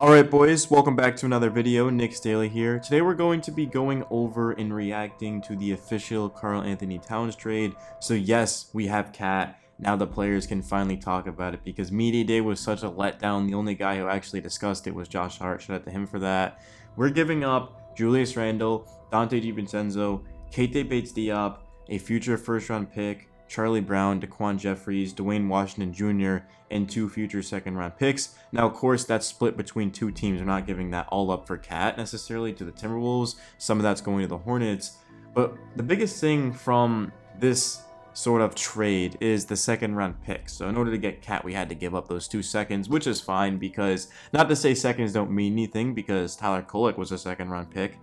Alright boys, welcome back to another video. Knicks Daily here. Today we're going to be going over and reacting to the official Karl Anthony Towns trade. So yes, we have Cat. Now the players can finally talk about it because Media Day was such a letdown. The only guy who actually discussed it was Josh Hart. Shout out to him for that. We're giving up Julius Randle, Dante DiVincenzo, Keita Bates-Diop, a future first-round pick, Charlie Brown, Daquan Jeffries, Dwayne Washington Jr., and 2 future second-round picks. Now, of course, that's split between 2 teams. We're not giving that all up for Cat necessarily to the Timberwolves. Some of that's going to the Hornets. But the biggest thing from this sort of trade is the second-round pick. So in order to get Cat, we had to give up those 2 seconds, which is fine because, not to say seconds don't mean anything, because Tyler Kolek was a second-round pick.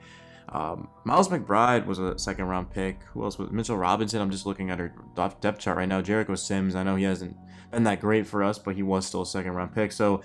Miles McBride was a second-round pick. Who else was Mitchell Robinson? I'm just looking at her depth chart right now. Jericho Sims. I know he hasn't been that great for us, but he was still a second-round pick. So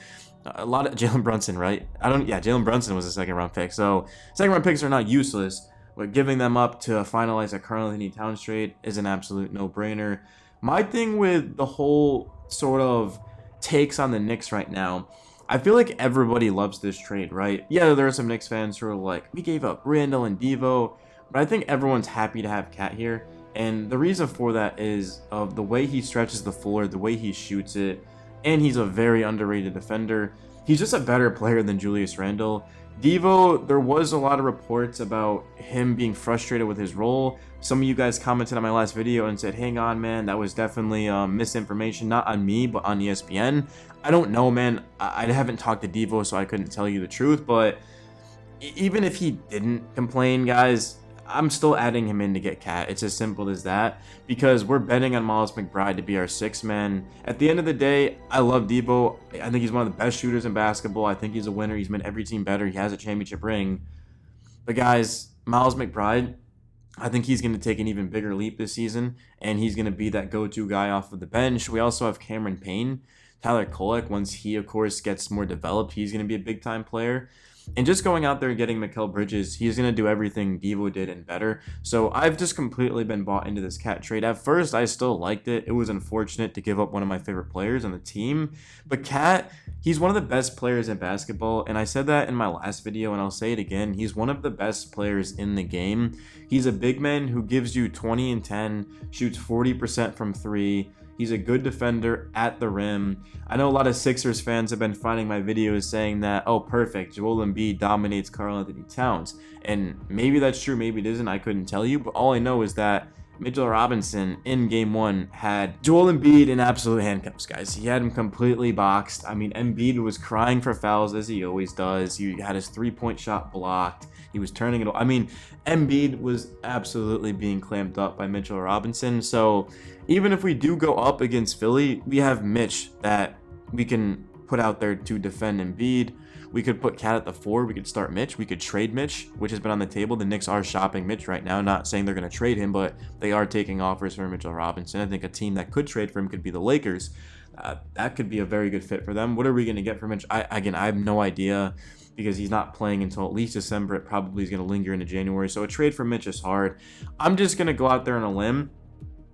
a lot of Jalen Brunson, right? Jalen Brunson was a second-round pick. So second-round picks are not useless, but giving them up to finalize a Karl Anthony Towns trade is an absolute no-brainer. My thing with the whole sort of takes on the Knicks right now, I feel like everybody loves this trade, right? Yeah, there are some Knicks fans who are like, we gave up Randall and Devo, but I think everyone's happy to have Cat here. And the reason for that is of the way he stretches the floor, the way he shoots it, and he's a very underrated defender. He's just a better player than Julius Randle. Devo, there was a lot of reports about him being frustrated with his role. Some of you guys commented on my last video and said, hang on, man, that was definitely misinformation, not on me, but on ESPN. I don't know, man. I haven't talked to Devo, so I couldn't tell you the truth, but even if he didn't complain, guys, I'm still adding him in to get Cat. It's as simple as that, because we're betting on Miles McBride to be our 6th man. At the end of the day, I love Devo. I think he's one of the best shooters in basketball. I think he's a winner. He's made every team better. He has a championship ring. But guys, Miles McBride, I think he's going to take an even bigger leap this season, and he's going to be that go-to guy off of the bench. We also have Cameron Payne. Tyler Kolek, once he, of course, gets more developed, he's going to be a big-time player. And just going out there and getting Mikal Bridges, he's going to do everything Devo did and better. So I've just completely been bought into this Cat trade. At first, I still liked it. It was unfortunate to give up one of my favorite players on the team. But Cat, he's one of the best players in basketball. And I said that in my last video, and I'll say it again. He's one of the best players in the game. He's a big man who gives you 20 and 10, shoots 40% from 3. He's a good defender at the rim. I know a lot of Sixers fans have been finding my videos saying that, oh, perfect, Joel Embiid dominates Karl Anthony Towns. And maybe that's true, maybe it isn't, I couldn't tell you. But all I know is that Mitchell Robinson in Game 1 had Joel Embiid in absolute handcuffs, guys. He had him completely boxed. I mean, Embiid was crying for fouls, as he always does. He had his 3-point shot blocked. He was turning it. I mean, Embiid was absolutely being clamped up by Mitchell Robinson. So even if we do go up against Philly, we have Mitch that we can put out there to defend Embiid. We could put Cat at the 4. We could start Mitch. We could trade Mitch, which has been on the table. The Knicks are shopping Mitch right now. Not saying they're going to trade him, but they are taking offers for Mitchell Robinson. I think a team that could trade for him could be the Lakers. That could be a very good fit for them. What are we going to get for Mitch? I have no idea, because he's not playing until at least December. It probably is going to linger into January. So a trade for Mitch is hard. I'm just going to go out there on a limb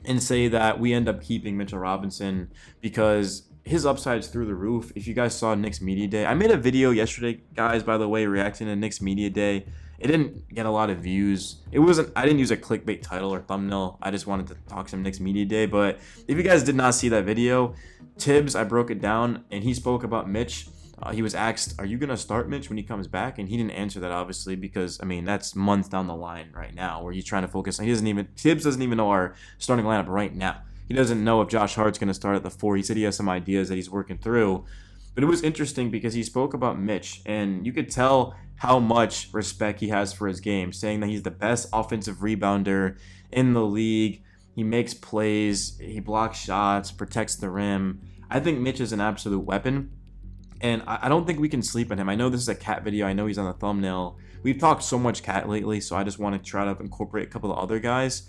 and say that we end up keeping Mitchell Robinson because his upside is through the roof. If you guys saw Knicks Media Day, I made a video yesterday, guys, by the way, reacting to Knicks Media Day. It didn't get a lot of views. I didn't use a clickbait title or thumbnail. I just wanted to talk some Knicks Media Day. But if you guys did not see that video, Tibbs, I broke it down, and he spoke about Mitch. He was asked, are you going to start Mitch when he comes back? And he didn't answer that, obviously, because, I mean, that's months down the line right now where he's trying to focus on. Tibbs doesn't even know our starting lineup right now. He doesn't know if Josh Hart's going to start at the 4. He said he has some ideas that he's working through. But it was interesting because he spoke about Mitch, and you could tell how much respect he has for his game, saying that he's the best offensive rebounder in the league. He makes plays, he blocks shots, protects the rim. I think Mitch is an absolute weapon. And I don't think we can sleep on him. I know this is a Cat video. I know he's on the thumbnail. We've talked so much Cat lately, so I just want to try to incorporate a couple of other guys.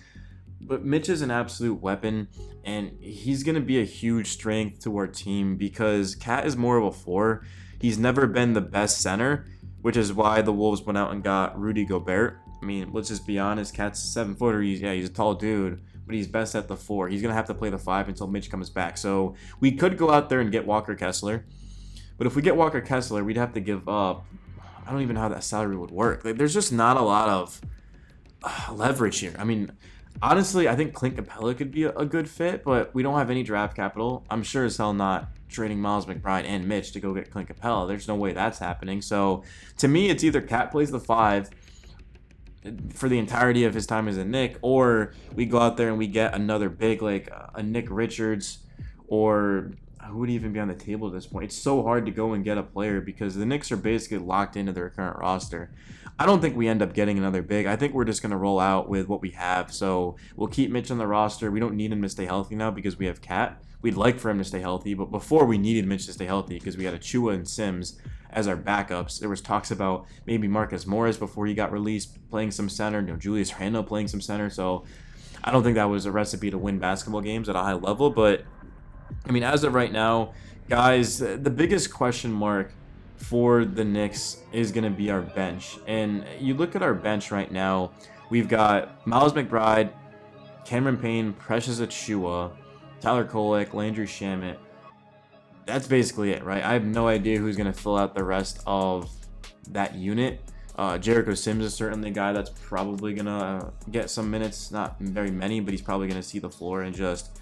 But Mitch is an absolute weapon, and he's going to be a huge strength to our team because Cat is more of a 4. He's never been the best center, which is why the Wolves went out and got Rudy Gobert. I mean, let's just be honest. Cat's a 7-footer. He's a tall dude, but he's best at the 4. He's going to have to play the 5 until Mitch comes back. So we could go out there and get Walker Kessler. But if we get Walker Kessler, we'd have to give up. I don't even know how that salary would work. Like, there's just not a lot of leverage here. I mean, honestly, I think Clint Capella could be a good fit, but we don't have any draft capital. I'm sure as hell not trading Miles McBride and Mitch to go get Clint Capella. There's no way that's happening. So to me, it's either Cat plays the 5 for the entirety of his time as a Knick, or we go out there and we get another big, like a Nick Richards, or who would even be on the table at this point? It's so hard to go and get a player because the Knicks are basically locked into their current roster. I don't think we end up getting another big. I think we're just going to roll out with what we have. So we'll keep Mitch on the roster. We don't need him to stay healthy now because we have Cat. We'd like for him to stay healthy, but before we needed Mitch to stay healthy because we had Achua and Sims as our backups. There was talks about maybe Marcus Morris before he got released playing some center. Julius Randle playing some center. So I don't think that was a recipe to win basketball games at a high level, but I mean, as of right now, guys, the biggest question mark for the Knicks is going to be our bench. And you look at our bench right now, we've got Miles McBride, Cameron Payne, Precious Achua, Tyler Kolek, Landry Shamet. That's basically it, right? I have no idea who's going to fill out the rest of that unit. Jericho Sims is certainly a guy that's probably going to get some minutes, not very many, but he's probably going to see the floor and just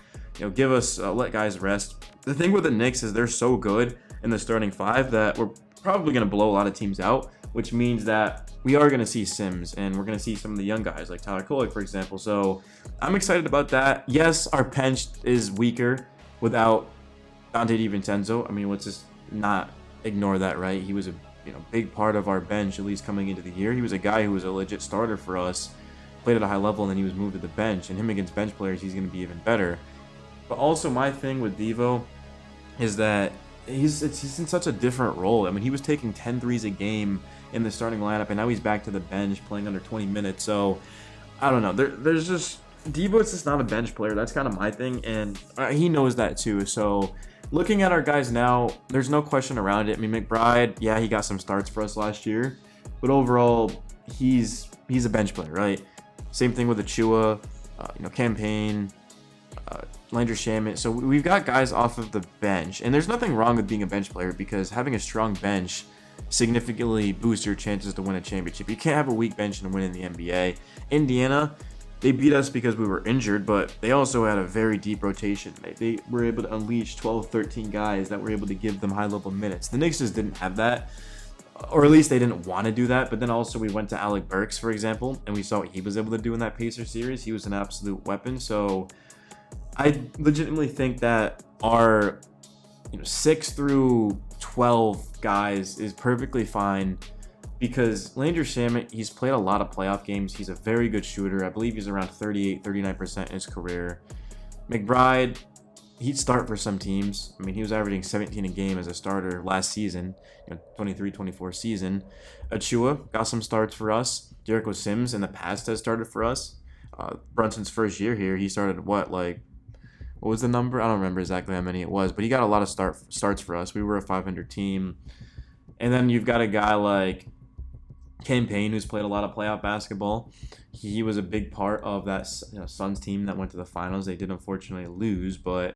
give us let guys rest. The thing with the Knicks is they're so good in the starting 5 that we're probably going to blow a lot of teams out, which means that we are going to see Sims and we're going to see some of the young guys like Tyler Kolek, for example. So I'm excited about that. Yes, our bench is weaker without Dante DiVincenzo. I mean, let's just not ignore that, right? He was a big part of our bench, at least coming into the year. He was a guy who was a legit starter for us, played at a high level, and then he was moved to the bench. And him against bench players, he's going to be even better. But also my thing with Devo is that he's in such a different role. I mean, he was taking 10 threes a game in the starting lineup, and now he's back to the bench playing under 20 minutes. So I don't know. There's just Devo's just not a bench player. That's kind of my thing, and he knows that too. So looking at our guys now, there's no question around it. I mean, McBride, yeah, he got some starts for us last year, but overall, he's a bench player, right? Same thing with Achua, Campaign, Landry Shamet. So we've got guys off of the bench, and there's nothing wrong with being a bench player because having a strong bench significantly boosts your chances to win a championship. You can't have a weak bench and win in the NBA. Indiana, they beat us because we were injured, but they also had a very deep rotation. They were able to unleash 12, 13 guys that were able to give them high-level minutes. The Knicks just didn't have that, or at least they didn't want to do that. But then also we went to Alec Burks, for example, and we saw what he was able to do in that Pacers series. He was an absolute weapon. So I legitimately think that our 6 through 12 guys is perfectly fine because Landry Shamet, he's played a lot of playoff games. He's a very good shooter. I believe he's around 38, 39% in his career. McBride, he'd start for some teams. I mean, he was averaging 17 a game as a starter last season, 23-24 season. Achua got some starts for us. Jericho Sims in the past has started for us. Brunson's first year here, he started what was the number? I don't remember exactly how many it was, but he got a lot of starts for us. We were a 500 team. And then you've got a guy like Campaign, who's played a lot of playoff basketball. He was a big part of that Suns team that went to the finals. They did unfortunately lose, but